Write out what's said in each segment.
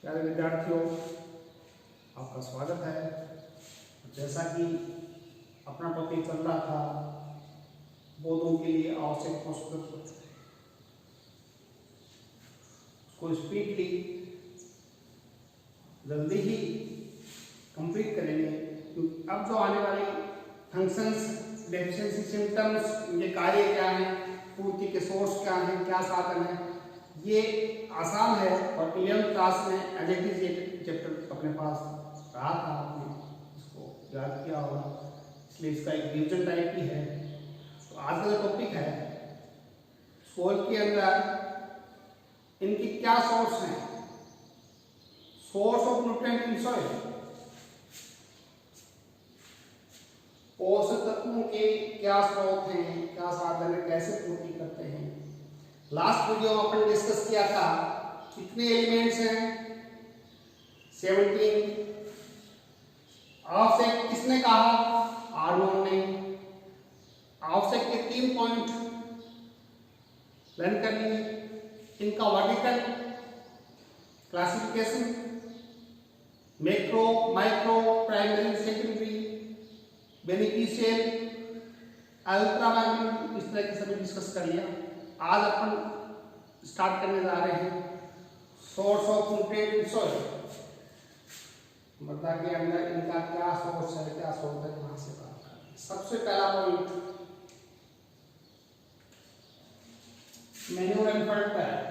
प्यारे विद्यार्थियों, आपका स्वागत है। जैसा कि अपना टॉपिक चल रहा था पौधों के लिए आवश्यक पोषक तत्व, उसको स्पीडली जल्दी ही कंप्लीट करेंगे, क्योंकि अब जो आने वाले फंक्शंस, डेफिशिएंसी सिम्टम्स, इनके कार्य क्या हैं, पूर्ति के सोर्स क्या हैं, क्या साधन है, ये आसान है। और 11th क्लास में एज चैप्टर अपने पास रहा था, आपने इसको याद किया होगा, इसलिए इसका एक रिवीजन टाइप ही है। तो आज का जो टॉपिक है, सोल के अंदर इनकी क्या सोर्स हैं, source of nutrient in soil, पोषक तत्वों के क्या स्रोत हैं, क्या साधन है, कैसे पूर्ति करते हैं। लास्ट वीडियो में अपन डिस्कस किया था कितने एलिमेंट्स हैं, 17। आवश्यक किसने कहा, आर्नोन ने। आवश्यक के 3 पॉइंट लर्न कर लिए। इनका vertical classification, macro, micro, primary, secondary, beneficial, ultra micro, इस तरह के सभी डिस्कस कर लिया। आज अपन स्टार्ट करने जा रहे हैं source of nutrient in soil, मृदा के अंदर इनका क्या सोर्स है, क्या स्रोत है, कहां से प्राप्त करते हैं। सबसे पहला पॉइंट, मैन्योर एंड फर्टिलाइजर,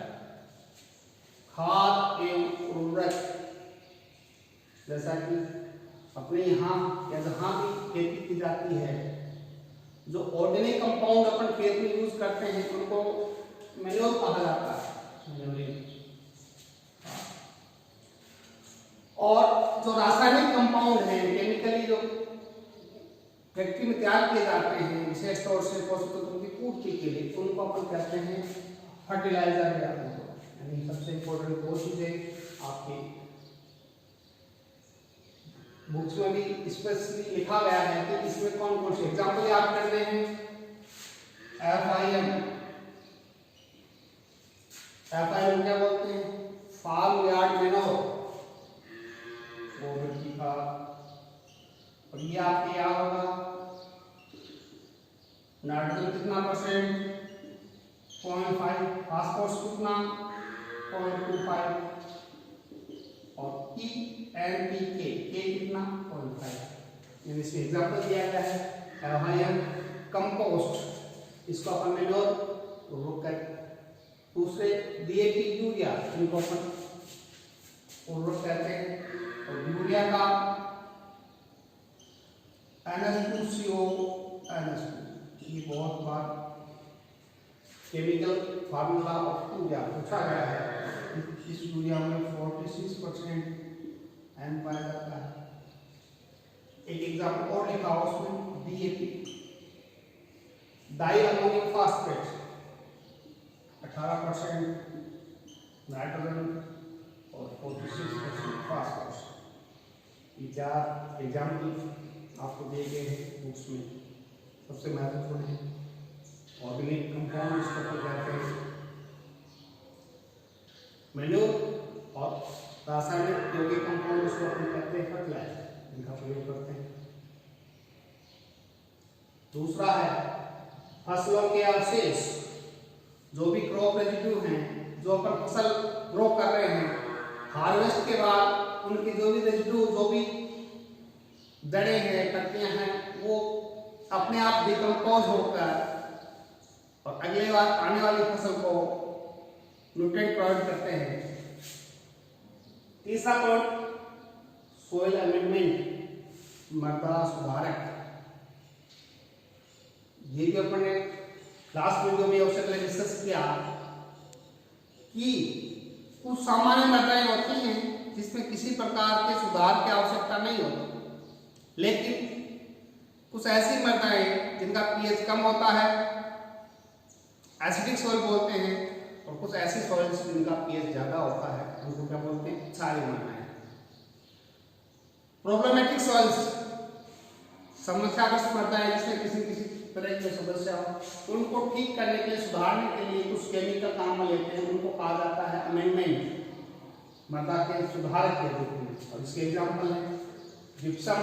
खाद एवं उर्वरक। जैसा कि अपने यहाँ या जहाँ भी खेती की जाती है, जो ऑर्गेनिक कंपाउंड अपन खेत में यूज करते हैं उनको मैन्योर कहा जाता है, मैन्योरिंग। और जो रासायनिक कंपाउंड हैं, केमिकली जो फैक्ट्री में तैयार किए जाते हैं विशेष तौर से पोषक तत्वों की पूर्ति के लिए, उनको अपन कहते हैं फर्टिलाइजर। यानी सबसे इंपॉर्टेंट दो चीजें आपकी बुक्स में भी स्पेशली लिखा गया है कि इसमें कौन कौन से एग्जाम्पल याद करने हैं। FIM, FIM क्या बोलते हैं, फार्म यार्ड मैन्योर, गोबर की खाद। और ये आपके याद होगा नाइट्रोजन कितना %, 0.5, फास्फोरस कितना 0.25, और NPK के कितना 0.5। यानी इसमें एग्जांपल दिया गया है FIM कंपोस्ट, इसको अपन मैन्योर उर्वरक कहते हैं। दूसरे DAP यूरिया, इनको अपन उर्वरक कहते हैं। और यूरिया का NH2CO, ये बहुत बार केमिकल फार्मूला ऑफ यूरिया पूछा गया है। इस यूरिया में 46% N पाया जाता है। एक एग्जाम्पल और लिखा हो उसमें, DAP, di ammonium phosphate, 18% nitrogen और 46% फास्फोरस। ये 4 एग्जाम्पल आपको दिए गए हैं बुक्स में। सबसे महत्वपूर्ण है ऑर्गेनिक कंपाउंड, इसको कहते हैं मैन्योर, और रासायनिक यौगिक कंपाउंड उसको अपन कहते हैं फर्टिलाइजर, इनका प्रयोग करते हैं। दूसरा है फसलों के अवशेष, जो भी क्रॉप रेजिड्यू हैं, जो अपन फसल ग्रो कर रहे हैं, हार्वेस्ट के बाद उनकी जो भी रेजिड्यू, जो भी जड़ें हैं, पत्तियां हैं, वो अपने आप डिकम्पोज होकर और अगले बार आने वाली फसल को न्यूट्रिएंट प्रोवाइड करते हैं। तीसरा पॉइंट, सोइल अमेंडमेंट, मृदा सुधारक। ये भी अपन ने लास्ट वीडियो में अवसर में डिस्कस किया कि कुछ सामान्य मृदाएं होती हैं जिसमें किसी प्रकार के सुधार की आवश्यकता नहीं होती, लेकिन कुछ ऐसी मृदाएं जिनका pH कम होता है, एसिडिक सॉइल बोलते हैं, और कुछ ऐसी सॉइल्स जिनका pH ज्यादा होता है, उनको क्या बोलते हैं, क्षारीय मृदाएं। प्रॉब्लमेटिक सॉइल्स, समस्याग्रस्त मृदाएं जिसमें किसी तरह की समस्या हो, उनको ठीक करने के लिए, सुधारने के लिए कुछ केमिकल काम में लेते हैं, उनको कहा जाता है अमेंडमेंट। मृदा के सुधारक के रूप में। और इसके एग्जाम्पल है जिप्सम,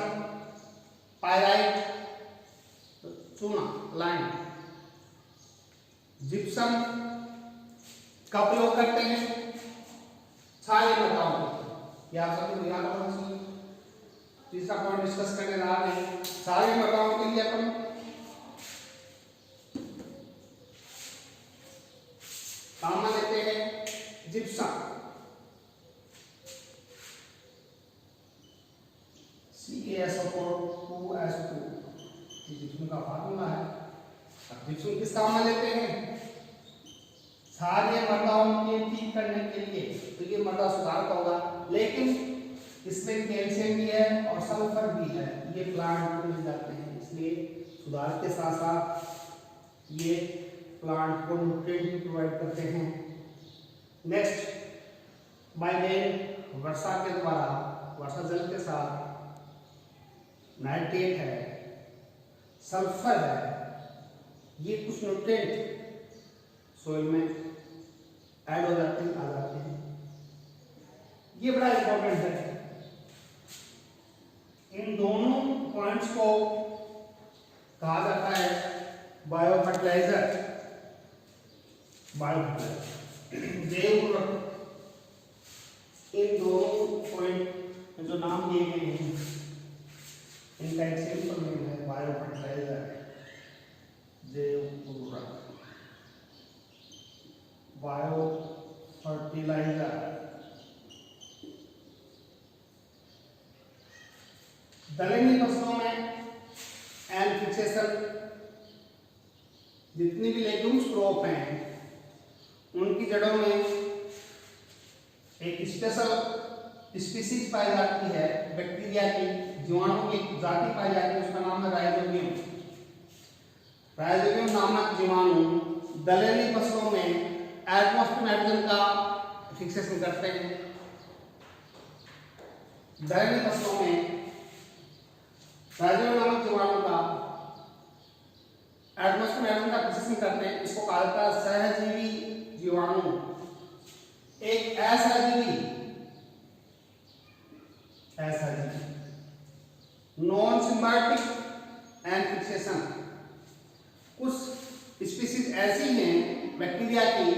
पायराइट, चूना, लाइम। जिप्सम का प्रयोग करते हैं क्षारीय मृदाओं में, या सभी को याद होना चाहिए। तीसरा पॉइंट डिस्कस करने जा रहे हैं, क्षारीय मृदाओं के लिए अपन काम में लेते हैं जिप्सम, CaSO4 जिप्सम का फार्मूला है। अब जिप्सम किस काम में लेते हैं? क्षारीय मृदाओं के ठीक करने के लिए, तो ये मृदा सुधारक होगा, लेकिन इसमें कैल्शियम भी है और सल्फर भी है, ये प्लांट को मिल जाते हैं, इसलिए सुधारक के साथ साथ ये प्लांट को न्यूट्रिएंट भी प्रोवाइड करते हैं। नेक्स्ट, बाय रेन, वर्षा के द्वारा, वर्षा जल के साथ नाइट्रेट है, सल्फर है, ये कुछ न्यूट्रिएंट सोइल में ऐड हो जाते हैं, आ जाते हैं। ये बड़ा इंपॉर्टेंट है। इन दोनों पॉइंट्स को कहा जाता है बायो फर्टिलाइजर, जैव उर्वरक। इन दोनों पॉइंट में जो नाम दिए गए हैं इनका एक सिंपल नेम है बायो फर्टिलाइजर, जैव उर्वरक, बायो फर्टिलाइजर। दलहनी फसलों में एंड फिक्सेशन, जितनी भी लेग्यूम्स क्रॉप हैं उनकी जड़ों में एक स्पेशल स्पीसीज पाई जाती है, बैक्टीरिया की, जीवाणु की एक जाति पाई जाती है, उसका नाम है राइजोबियम। राइजोबियम नामक जीवाणु दलहनी फसलों में एटमॉस्फेरिक नाइट्रोजन का फिक्सेशन करते हैं। दलहनी फसलों में राइजोबियम नामक जीवाणु का एटमॉस्फेरिक नाइट्रोजन का फिक्सेशन करते हैं, इसको कहा जाता है सहजीवी जीवाणु। एक असहजीवी नॉन सिम्बायोटिक एंड फिक्सेशन, कुछ स्पीसीज ऐसी हैं बैक्टीरिया की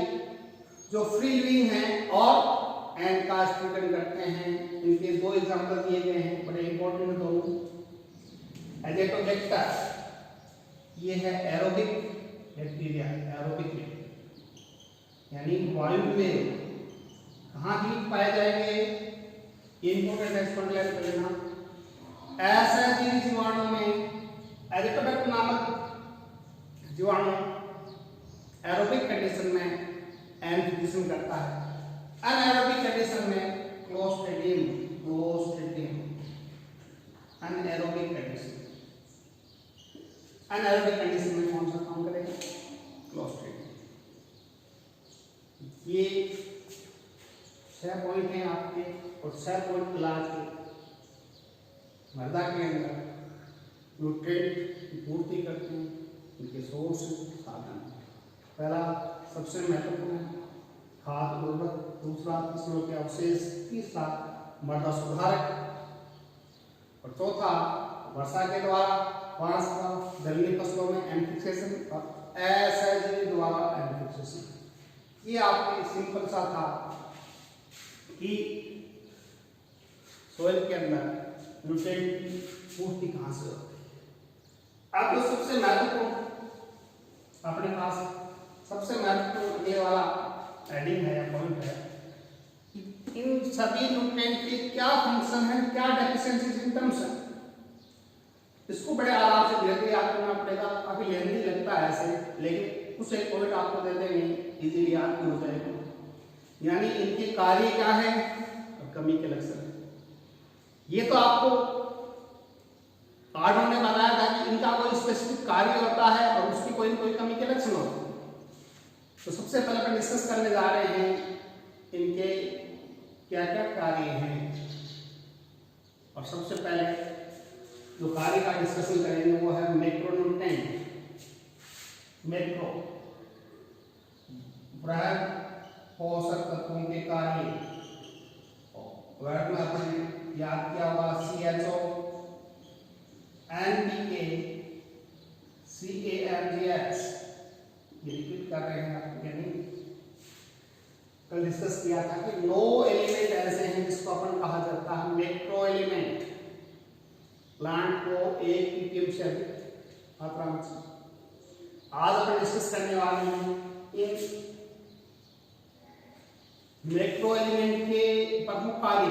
जो फ्री लिविंग हैं और एंड का स्टूडेंट करते हैं। इनके दो एग्जांपल दिए गए हैं, बड़े इंपॉर्टेंट दो। एजेटोबैक्टर, ये है एरोबिक बैक्टीरिया, एरोबिक में यानी वायु में। कहाँ भी पाए जाएंगे? इंपोर्टेंट एक्सपर्ट लाइन कर लेना। असहजीवी जीवाणु में एजेटोबैक्टर नामक जीवाणु एरोबिक कंडीशन में एनफिक्सेशन करता है, अनएरोबिक कंडीशन में Clostridium, anaerobic condition, anaerobic condition में कौन सा काम करेगा? क्लोस्ट्रिडियम। ये 6 पॉइंट हैं आपके, और 6 पॉइंट मिला के मृदा के अंदर न्यूट्रिएंट की पूर्ति करते हैं, इनके सोर्स साधन। पहला सबसे महत्वपूर्ण खाद उर्वरक, दूसरा फसलों के अवशेष, तीसरा मृदा सुधारक, और चौथा वर्षा के द्वारा, पांचवा दलहनी फसलों में एनफिक्सेशन और असहजीवी द्वारा एनफिक्सेशन। ये आपके सिंपल सा था कि सोइल के अंदर न्यूट्रिएंट की पूर्ति कहाँ से होती है। अब तो सबसे महत्वपूर्ण अपने पास सबसे महत्वपूर्ण ये वाला हेडिंग है या पॉइंट है कि इन सभी न्यूट्रिएंट के क्या फंक्शन है, क्या डेफिशिएंसी सिम्टम्स है। इसको बड़े आराम से धीरे धीरे याद करना पड़ेगा, काफी लेंथी लगता है ऐसे, लेकिन कुछ एक पॉइंट आपको दे देंगे, इजीली याद हो जाएगा। यानी इनके कार्य क्या है और कमी के लक्षण। ये तो आपको पाठों ने बताया था कि इनका कोई स्पेसिफिक कार्य होता है और उसकी कोई न कोई कमी के लक्षण होते हैं। तो सबसे पहले अपन डिस्कस करने जा रहे हैं इनके क्या क्या कार्य हैं। और सबसे पहले जो कार्य का डिस्कशन करेंगे वो है मैक्रोन्यूट्रिएंट। मैक्रो बृहद पोषक तत्वों के कार्य, वर्ड में आपने याद किया होगा CHO, NPK, CAMGS, ये रिपीट कर रहे हैं आप, यानी कल डिस्कस किया था कि 9 एलिमेंट ऐसे हैं जिसको अपन कहा जाता है मैक्रो एलिमेंट। प्लांट को 1 ppm से अधिक मात्रा में। आज अपन डिस्कस करने वाले हैं इन मैक्रो एलिमेंट के प्रमुख कार्य।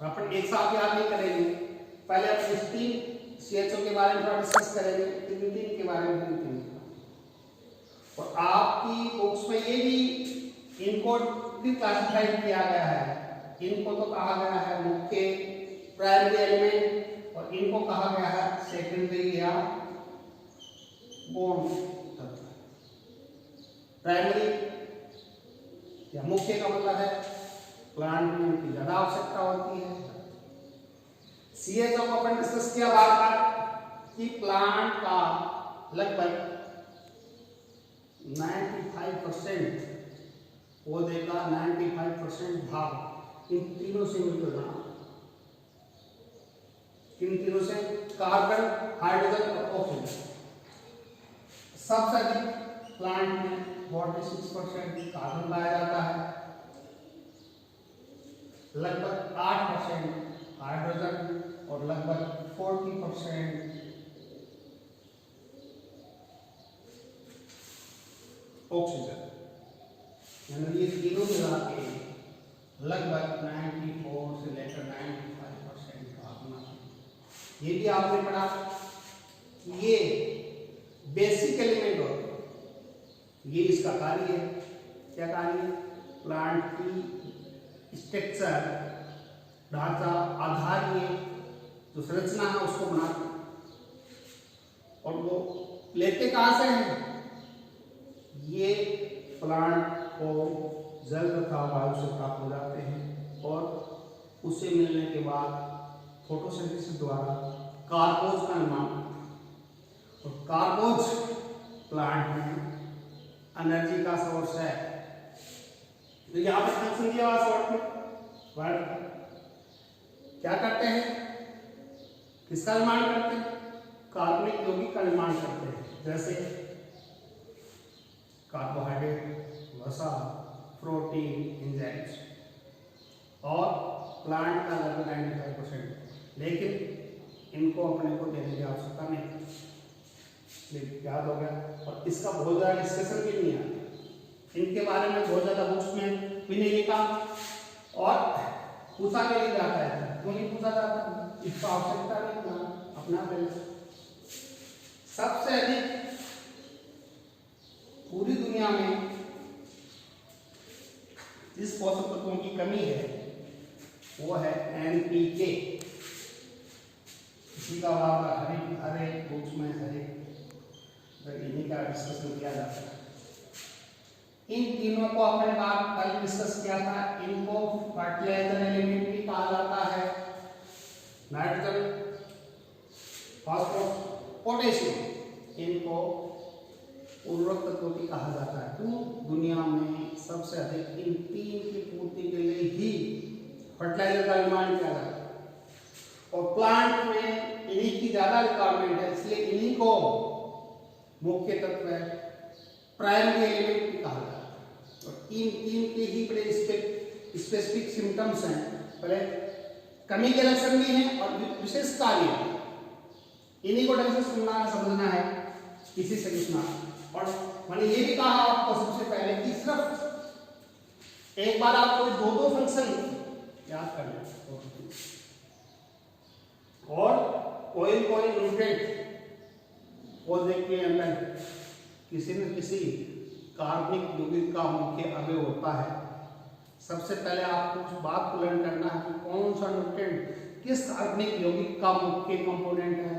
अपन एक साथ याद नहीं करेंगे, पहले अपन इस 3 CHO के बारे में थोड़ा डिस्कस करेंगे, फिर 3 के बारे में और आपकी बुक्स में ये भी इनको भी क्लासिफाइड किया गया है। इनको तो कहा गया है मुख्य प्राइमरी एलिमेंट और इनको कहा गया है सेकेंडरी या गौण तत्व। प्राइमरी या मुख्य का मतलब है प्लांट में इनकी ज्यादा आवश्यकता होती है। CHO को अपन डिस्कस किया बार बार कि प्लांट का लगभग 95% पौधे का 95% भाग इन तीनों से मिलकर बना। इन तीनों से कार्बन, हाइड्रोजन और ऑक्सीजन। सबसे अधिक प्लांट में 46% कार्बन पाया जाता है, लगभग 8% हाइड्रोजन और लगभग 40% ऑक्सीजन। यानी ये तीनों मिला के लगभग 94 से लेकर 95% कार्बन। ये भी आपने पढ़ा, ये बेसिक एलिमेंट होते हैं। ये इसका कार्य है। क्या कार्य? प्लांट की स्ट्रक्चर, ढांचा, आधार, ये जो संरचना है उसको बनाते हैं। और वो लेते कहां से हैं? ये प्लांट को जल तथा वायु से प्राप्त हो जाते हैं और उससे मिलने के बाद फोटोसिंथेसिस द्वारा कार्बोज का निर्माण होता है। और कार्बोज प्लांट में एनर्जी का सोर्स है। तो यहाँ पे फंक्शन दिया हुआ शॉर्ट में वर्ड क्या करते हैं? किसका निर्माण करते हैं? कार्बनिक यौगिक का निर्माण करते हैं, जैसे कार्बोहाइड्रेट, वसा, प्रोटीन, एंजाइम्स। और प्लांट का लगभग 95%। लेकिन इनको अपने को देने की आवश्यकता नहीं, याद हो गया। और इसका बहुत ज्यादा डिस्कशन भी नहीं है, इनके बारे में बहुत ज्यादा बुक्स में भी नहीं लिखा और पूछा भी नहीं जाता है। क्यों नहीं पूछा जाता? इसका आवश्यकता नहीं था, अपना पहले। सबसे अधिक पूरी दुनिया में जिस पोषक तत्वों की कमी है वो है NPK। इसी का हर एक बुक्स में इन्हीं का डिस्कशन किया जाता है। इन तीनों को अपने बात कल डिस्कस किया था। इनको फर्टिलाइजर एलिमेंट भी कहा जाता है। नाइट्रोजन, फास्फोरस, पोटेशियम, इनको उर्वरक तत्वों की कहा जाता है। तो दुनिया में सबसे अधिक इन 3 की पूर्ति के लिए ही फर्टिलाइजर का निर्माण किया जाता है। और प्लांट में इन्हीं की ज्यादा रिक्वायरमेंट है, इसलिए इन्हीं को मुख्य तत्व है, प्राइमरी एलिमेंट भी कहा जाता है। और इन 3 के ही बड़े स्पेसिफिक सिम्टम्स हैं। पहले कमी के लक्षण भी हैं और विशेष कार्य। इन्हीं को ढंग से सुनना है, समझना है, किसी से पूछना। और मैंने ये भी कहा आपको सबसे पहले कि सिर्फ एक बार आपको 2 फंक्शन याद कर लें और कोई न्यूट्रिएंट पौधे के अंदर किसी न किसी कार्बनिक यौगिक का मुख्य अवयव होता है। सबसे पहले आपको उस बात को लर्न करना है कि कौन सा न्यूट्रिएंट किस कार्बनिक यौगिक का मुख्य कंपोनेंट है।